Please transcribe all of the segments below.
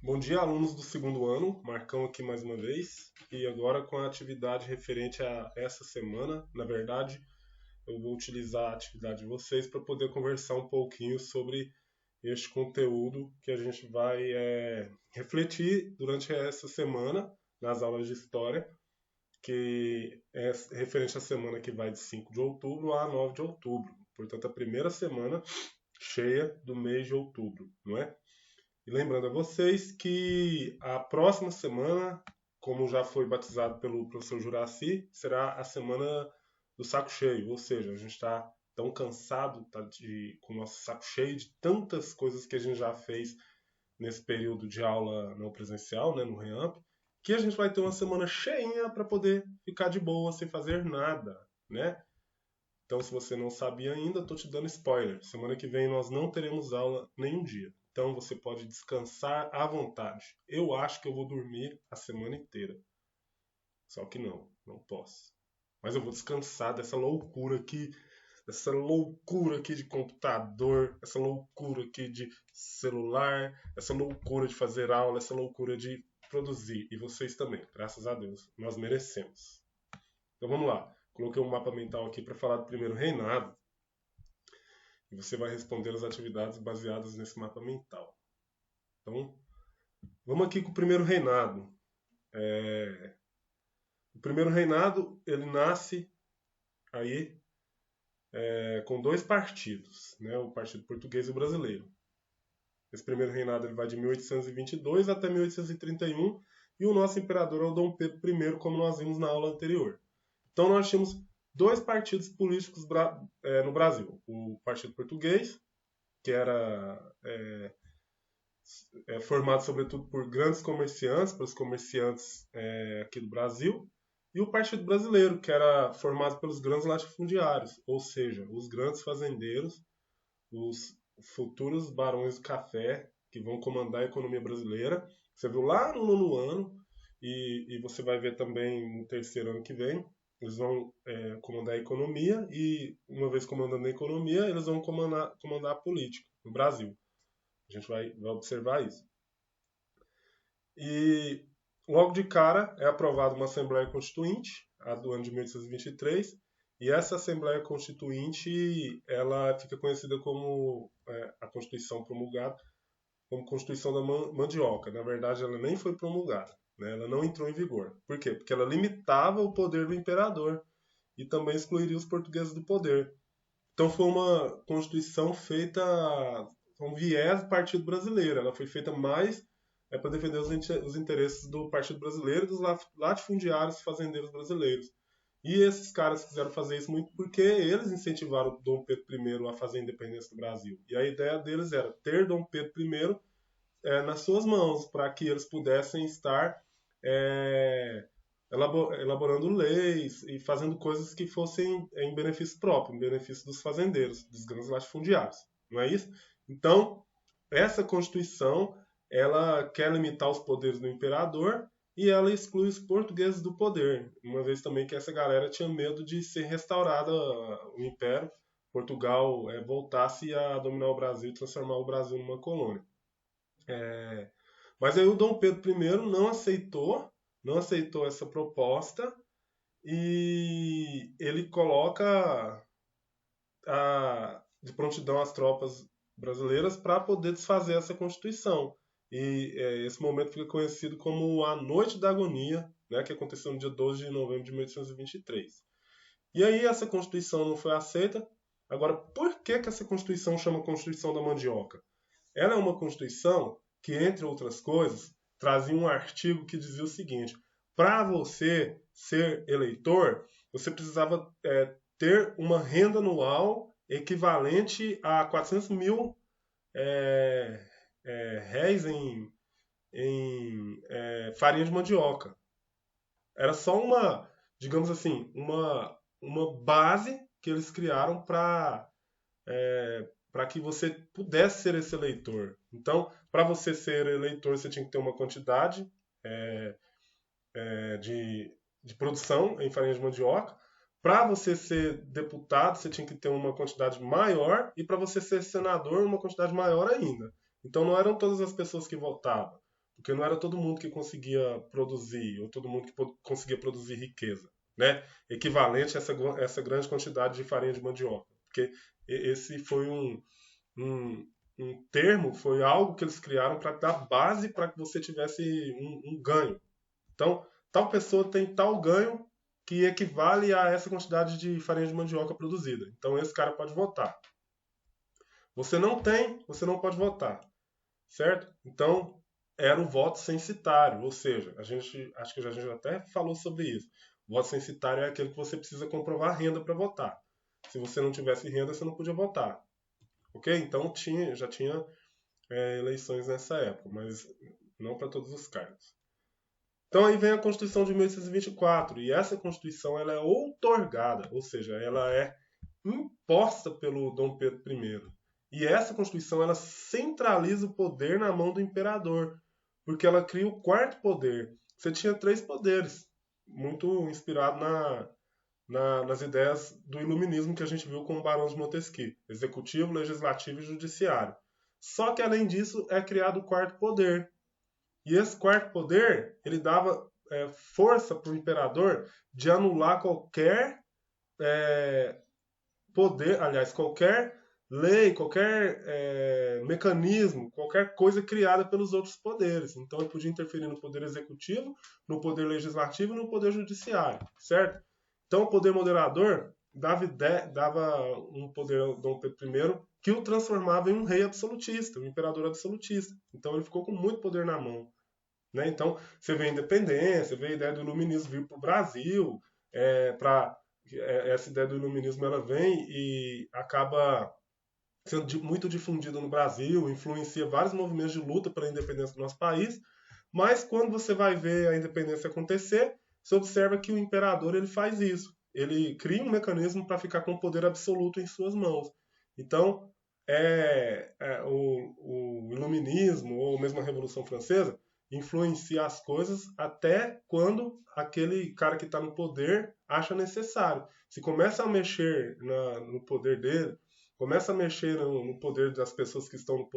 Bom dia, alunos do segundo ano. Marcão aqui mais uma vez. E agora com a atividade referente a essa semana. Na verdade, eu vou utilizar a atividade de vocês para poder conversar um pouquinho sobre este conteúdo que a gente vai refletir durante essa semana nas aulas de história, que é referente à semana que vai de 5 de outubro a 9 de outubro. Portanto, a primeira semana cheia do mês de outubro, não é? E lembrando a vocês que a próxima semana, como já foi batizado pelo professor Juraci, será a semana do saco cheio. Ou seja, a gente está tão cansado, com o nosso saco cheio de tantas coisas que a gente já fez nesse período de aula não presencial, né, no REAMP, que a gente vai ter uma semana cheinha para poder ficar de boa, sem fazer nada, né? Então, se você não sabia ainda, estou te dando spoiler. Semana que vem nós não teremos aula nenhum dia. Então, você pode descansar à vontade. Eu acho que eu vou dormir a semana inteira. Só que não posso. Mas eu vou descansar dessa loucura aqui de computador, essa loucura aqui de celular, essa loucura de fazer aula, essa loucura de produzir. E vocês também, graças a Deus. Nós merecemos. Então, vamos lá. Coloquei um mapa mental aqui para falar do primeiro reinado. E você vai responder as atividades baseadas nesse mapa mental. Então, vamos aqui com o primeiro reinado. O primeiro reinado, ele nasce aí com dois partidos, né? O Partido Português e o Brasileiro. Esse primeiro reinado ele vai de 1822 até 1831 e o nosso imperador é o Dom Pedro I, como nós vimos na aula anterior. Então, nós tínhamos dois partidos políticos no Brasil. O Partido Português, que era formado sobretudo por grandes comerciantes, pelos comerciantes aqui do Brasil, e o Partido Brasileiro, que era formado pelos grandes latifundiários, ou seja, os grandes fazendeiros, os futuros barões do café, que vão comandar a economia brasileira. Você viu lá no nono ano, e você vai ver também no terceiro ano que vem, eles vão comandar a economia, e uma vez comandando a economia, eles vão comandar a política no Brasil. A gente vai observar isso. E logo de cara é aprovada uma Assembleia Constituinte, a do ano de 1823, e essa Assembleia Constituinte ela fica conhecida como a Constituição promulgada, como Constituição da Mandioca. Na verdade, ela nem foi promulgada, né? Ela não entrou em vigor. Por quê? Porque ela limitava o poder do imperador e também excluiria os portugueses do poder. Então foi uma Constituição feita com viés do Partido Brasileiro. Ela foi feita mais para defender os interesses do Partido Brasileiro e dos latifundiários fazendeiros brasileiros. E esses caras quiseram fazer isso muito porque eles incentivaram Dom Pedro I a fazer a independência do Brasil. E a ideia deles era ter Dom Pedro I nas suas mãos, para que eles pudessem estar elaborando leis e fazendo coisas que fossem em benefício próprio, em benefício dos fazendeiros, dos grandes latifundiários. Não é isso? Então, essa Constituição ela quer limitar os poderes do imperador e ela exclui os portugueses do poder, uma vez também que essa galera tinha medo de ser restaurada o Império, Portugal voltasse a dominar o Brasil e transformar o Brasil numa colônia. Mas aí o Dom Pedro I não aceitou essa proposta e ele coloca de prontidão as tropas brasileiras para poder desfazer essa Constituição. E esse momento fica conhecido como a Noite da Agonia, né, que aconteceu no dia 12 de novembro de 1823. E aí essa Constituição não foi aceita. Agora, por que essa Constituição chama Constituição da Mandioca? Ela é uma Constituição que, entre outras coisas, trazia um artigo que dizia o seguinte: para você ser eleitor, você precisava ter uma renda anual equivalente a 400 mil réis em farinha de mandioca. Era só digamos assim, uma base que eles criaram para que você pudesse ser esse eleitor. Então, para você ser eleitor, você tinha que ter uma quantidade de produção em farinha de mandioca. Para você ser deputado, você tinha que ter uma quantidade maior, e para você ser senador, uma quantidade maior ainda. Então, não eram todas as pessoas que votavam. porque não era todo mundo que conseguia produzir, ou todo mundo que conseguia produzir riqueza, né? Equivalente a essa grande quantidade de farinha de mandioca. Porque esse foi um, um termo, foi algo que eles criaram para dar base para que você tivesse um ganho. Então, tal pessoa tem tal ganho que equivale a essa quantidade de farinha de mandioca produzida. Então, esse cara pode votar. Você não tem, você não pode votar, certo? Então, era o voto censitário, ou seja, acho que a gente até falou sobre isso. O voto censitário é aquele que você precisa comprovar renda para votar. Se você não tivesse renda, você não podia votar. Ok? Então, já tinha eleições nessa época, mas não para todos os cargos. Então aí vem a Constituição de 1824, e essa Constituição ela é outorgada, ou seja, ela é imposta pelo Dom Pedro I. E essa Constituição ela centraliza o poder na mão do imperador, porque ela cria o quarto poder. Você tinha três poderes, muito inspirado nas ideias do iluminismo que a gente viu com o Barão de Montesquieu, executivo, legislativo e judiciário. Só que além disso é criado o quarto poder, e esse quarto poder, ele dava força para o imperador de anular qualquer poder, aliás, qualquer lei, qualquer mecanismo, qualquer coisa criada pelos outros poderes. Então ele podia interferir no poder executivo, no poder legislativo e no poder judiciário, certo? Então o poder moderador dava um poder ao Dom Pedro I que o transformava em um rei absolutista, um imperador absolutista. Então ele ficou com muito poder na mão. Né? Então, você vê a independência, vê a ideia do iluminismo vir para o Brasil, essa ideia do iluminismo ela vem e acaba sendo muito difundida no Brasil, influencia vários movimentos de luta pela independência do nosso país, mas quando você vai ver a independência acontecer, você observa que o imperador ele faz isso. Ele cria um mecanismo para ficar com o poder absoluto em suas mãos. Então, o iluminismo, ou mesmo a Revolução Francesa, influencia as coisas até quando aquele cara que está no poder acha necessário. Se começa a mexer no poder dele, começa a mexer no poder das pessoas que estão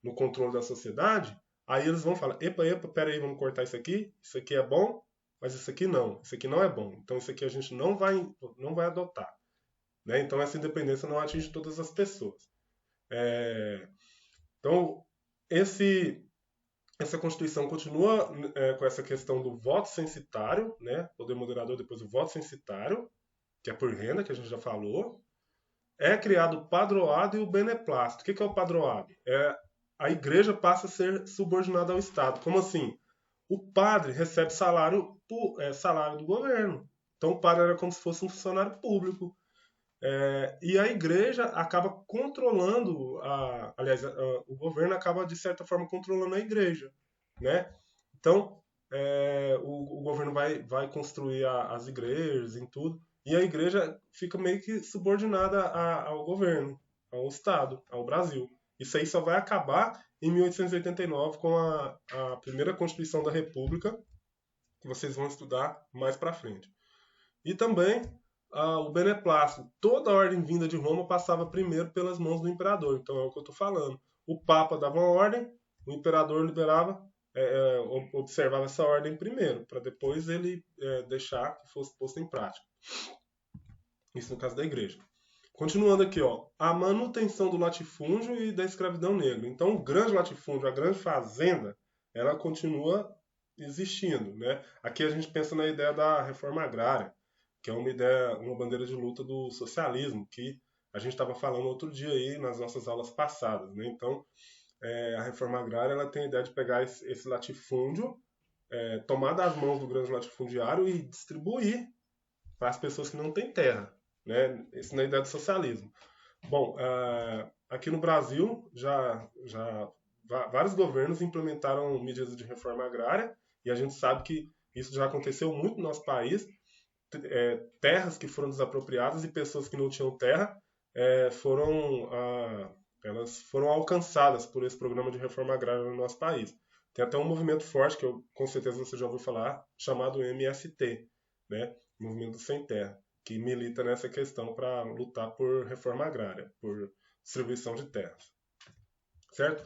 no controle da sociedade, aí eles vão falar, epa, peraí, vamos cortar isso aqui é bom, mas isso aqui não é bom. Então isso aqui a gente não vai adotar. Né? Então essa independência não atinge todas as pessoas. Então essa Constituição continua com essa questão do voto censitário, né? Poder moderador, depois o voto censitário, que é por renda, que a gente já falou. É criado o padroado e o beneplácito. O que é o padroado? A igreja passa a ser subordinada ao Estado. Como assim? O padre recebe salário do governo. Então o padre era como se fosse um funcionário público. E a igreja acaba controlando, o governo acaba de certa forma controlando a igreja, né? Então, o governo vai construir as igrejas e tudo, e a igreja fica meio que subordinada ao governo, ao Estado, ao Brasil. Isso aí só vai acabar em 1889 com a primeira Constituição da República, que vocês vão estudar mais para frente. E também o beneplácito. Toda a ordem vinda de Roma passava primeiro pelas mãos do imperador. Então é o que eu estou falando. O Papa dava uma ordem, o imperador liberava, observava essa ordem primeiro, para depois ele deixar que fosse posto em prática. Isso no caso da igreja. Continuando aqui, ó, a manutenção do latifúndio e da escravidão negra. Então, o grande latifúndio, a grande fazenda, ela continua existindo, né? Aqui a gente pensa na ideia da reforma agrária, que é uma ideia, uma bandeira de luta do socialismo, que a gente estava falando outro dia aí nas nossas aulas passadas, né? Então, a reforma agrária ela tem a ideia de pegar esse latifúndio, tomar das mãos do grande latifundiário e distribuir para as pessoas que não têm terra, né? Isso na ideia do socialismo. Bom, aqui no Brasil vários governos implementaram medidas de reforma agrária e a gente sabe que isso já aconteceu muito no nosso país. Terras que foram desapropriadas e pessoas que não tinham terra elas foram alcançadas por esse programa de reforma agrária no nosso país. Tem até um movimento forte, que com certeza você já ouviu falar, chamado MST, né? Movimento Sem Terra, que milita nessa questão para lutar por reforma agrária, por distribuição de terras. Certo?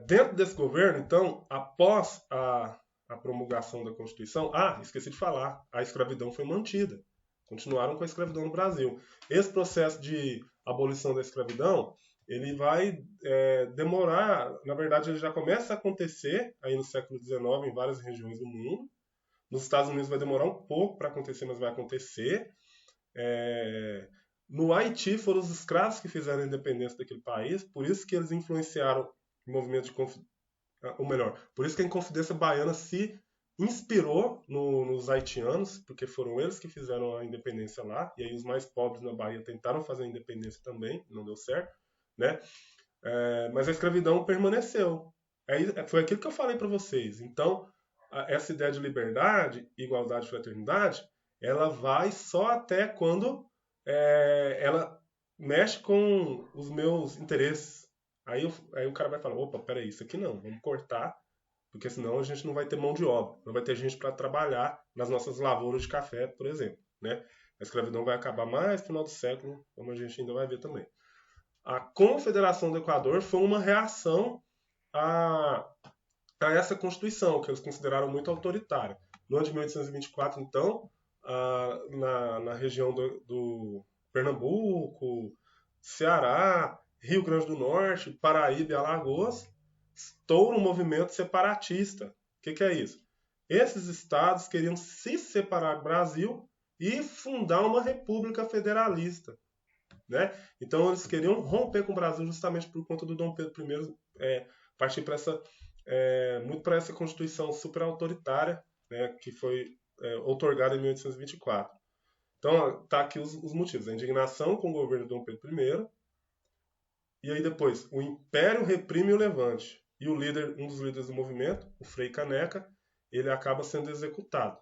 Dentro desse governo, então, após a promulgação da Constituição, esqueci de falar, a escravidão foi mantida. Continuaram com a escravidão no Brasil. Esse processo de abolição da escravidão, ele vai demorar, na verdade, ele já começa a acontecer aí no século XIX em várias regiões do mundo. Nos Estados Unidos vai demorar um pouco para acontecer, mas vai acontecer. No Haiti foram os escravos que fizeram a independência daquele país, por isso que eles influenciaram o movimento ou melhor, por isso que a Inconfidência Baiana se inspirou nos haitianos, porque foram eles que fizeram a independência lá, e aí os mais pobres na Bahia tentaram fazer a independência também, não deu certo, né? Mas a escravidão permaneceu. Foi aquilo que eu falei para vocês. Então, essa ideia de liberdade, igualdade e fraternidade, ela vai só até quando ela mexe com os meus interesses. Aí o cara vai falar, opa, peraí, isso aqui não, vamos cortar, porque senão a gente não vai ter mão de obra, não vai ter gente para trabalhar nas nossas lavouras de café, por exemplo. Né? A escravidão vai acabar mais no final do século, como a gente ainda vai ver também. A Confederação do Equador foi uma reação a essa Constituição, que eles consideraram muito autoritária. No ano de 1824, então, na região do Pernambuco, Ceará, Rio Grande do Norte, Paraíba e Alagoas, estoura um movimento separatista. O que é isso? Esses estados queriam se separar do Brasil e fundar uma república federalista. Né? Então eles queriam romper com o Brasil justamente por conta do Dom Pedro I partir para muito para essa Constituição super autoritária, né, que foi outorgada em 1824. Então tá aqui os motivos: a indignação com o governo de Dom Pedro I, e aí depois o Império reprime o levante, e um dos líderes do movimento, o Frei Caneca, ele acaba sendo executado.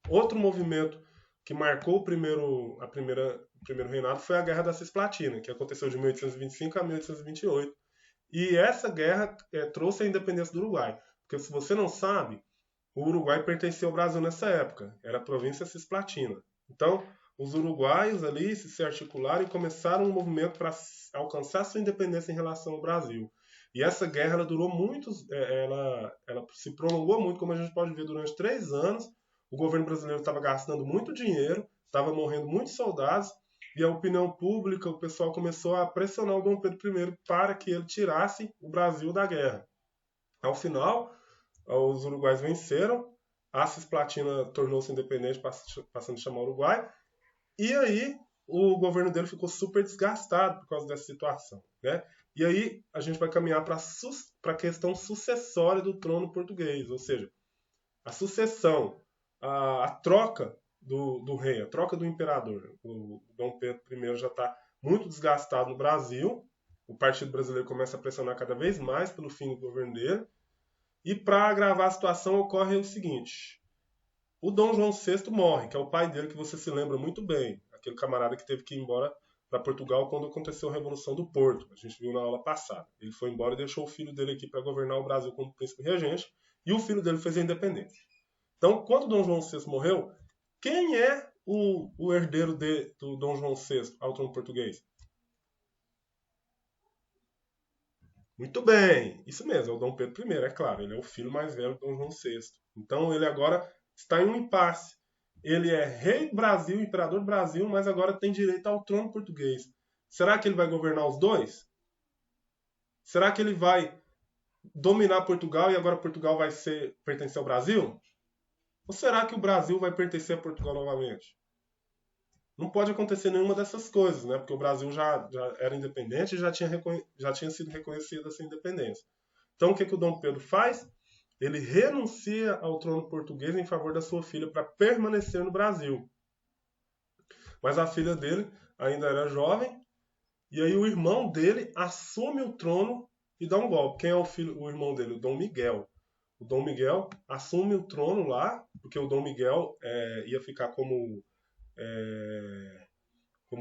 Outro movimento que marcou o primeiro reinado foi a Guerra da Cisplatina, que aconteceu de 1825 a 1828. E essa guerra trouxe a independência do Uruguai. Porque se você não sabe, o Uruguai pertencia ao Brasil nessa época. Era a província cisplatina. Então, os uruguaios ali se articularam e começaram um movimento para alcançar sua independência em relação ao Brasil. E essa guerra ela durou ela se prolongou muito, como a gente pode ver, durante 3 anos. O governo brasileiro estava gastando muito dinheiro, estava morrendo muitos soldados, e a opinião pública, o pessoal começou a pressionar o Dom Pedro I para que ele tirasse o Brasil da guerra. Ao final, os uruguaios venceram, a Cisplatina tornou-se independente, passando a chamar Uruguai, e aí o governo dele ficou super desgastado por causa dessa situação. Né? E aí a gente vai caminhar para a questão sucessória do trono português, ou seja, a sucessão, a troca do rei, a troca do imperador. O Dom Pedro I já está muito desgastado no Brasil, o Partido Brasileiro começa a pressionar cada vez mais pelo fim do governo dele, e para agravar a situação ocorre o seguinte: o Dom João VI morre, que é o pai dele, que você se lembra muito bem, aquele camarada que teve que ir embora para Portugal quando aconteceu a Revolução do Porto, a gente viu na aula passada. Ele foi embora e deixou o filho dele aqui para governar o Brasil como príncipe regente, e o filho dele fez a independência. Então, quando Dom João VI morreu, quem é o herdeiro do Dom João VI ao trono português? Muito bem, isso mesmo, é o Dom Pedro I, é claro, ele é o filho mais velho do Dom João VI. Então ele agora está em um impasse. Ele é rei do Brasil, imperador do Brasil, mas agora tem direito ao trono português. Será que ele vai governar os dois? Será que ele vai dominar Portugal e agora Portugal vai pertencer ao Brasil? Ou será que o Brasil vai pertencer a Portugal novamente? Não pode acontecer nenhuma dessas coisas, né? Porque o Brasil já era independente e já tinha sido reconhecida essa independência. Então, o que o Dom Pedro faz? Ele renuncia ao trono português em favor da sua filha para permanecer no Brasil. Mas a filha dele ainda era jovem, e aí o irmão dele assume o trono e dá um golpe. Quem é o irmão dele? O Dom Miguel. O Dom Miguel assume o trono lá, porque o Dom Miguel ia ficar como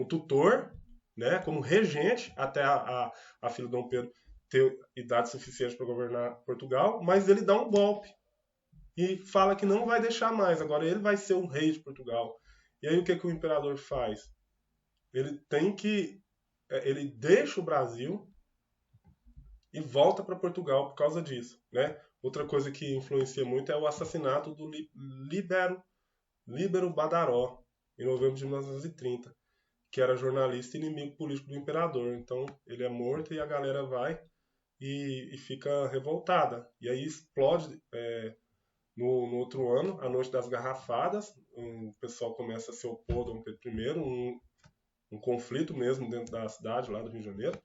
tutor, né, como regente, até a filha do Dom Pedro ter idade suficiente para governar Portugal, mas ele dá um golpe e fala que não vai deixar mais, agora ele vai ser o rei de Portugal. E aí o que o imperador faz? Ele deixa o Brasil e volta para Portugal por causa disso, né? Outra coisa que influencia muito é o assassinato do Líbero Badaró, em novembro de 1930, que era jornalista e inimigo político do imperador. Então ele é morto e a galera vai e fica revoltada. E aí explode no outro ano, a Noite das Garrafadas. O pessoal começa a se opor a Dom Pedro I, um conflito mesmo dentro da cidade lá do Rio de Janeiro.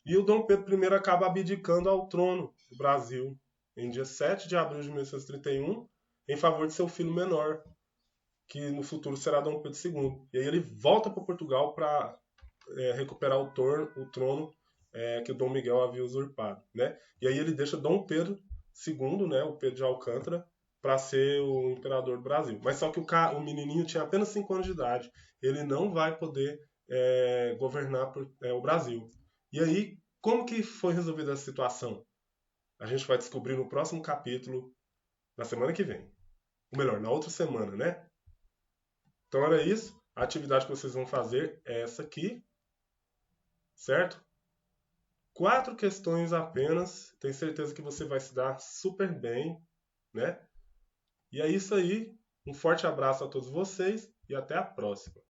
E o Dom Pedro I acaba abdicando ao trono do Brasil em dia 7 de abril de 1831, em favor de seu filho menor, que no futuro será Dom Pedro II. E aí ele volta para Portugal para recuperar o trono que o Dom Miguel havia usurpado, né? E aí ele deixa Dom Pedro II, né, o Pedro de Alcântara, para ser o imperador do Brasil. Mas só que o menininho tinha apenas 5 anos de idade. Ele não vai poder governar o Brasil. E aí, como que foi resolvida a situação? A gente vai descobrir no próximo capítulo, na semana que vem. Ou melhor, na outra semana, né? Então era isso. A atividade que vocês vão fazer é essa aqui, certo? 4 questões apenas. Tenho certeza que você vai se dar super bem, né? E é isso aí. Um forte abraço a todos vocês e até a próxima.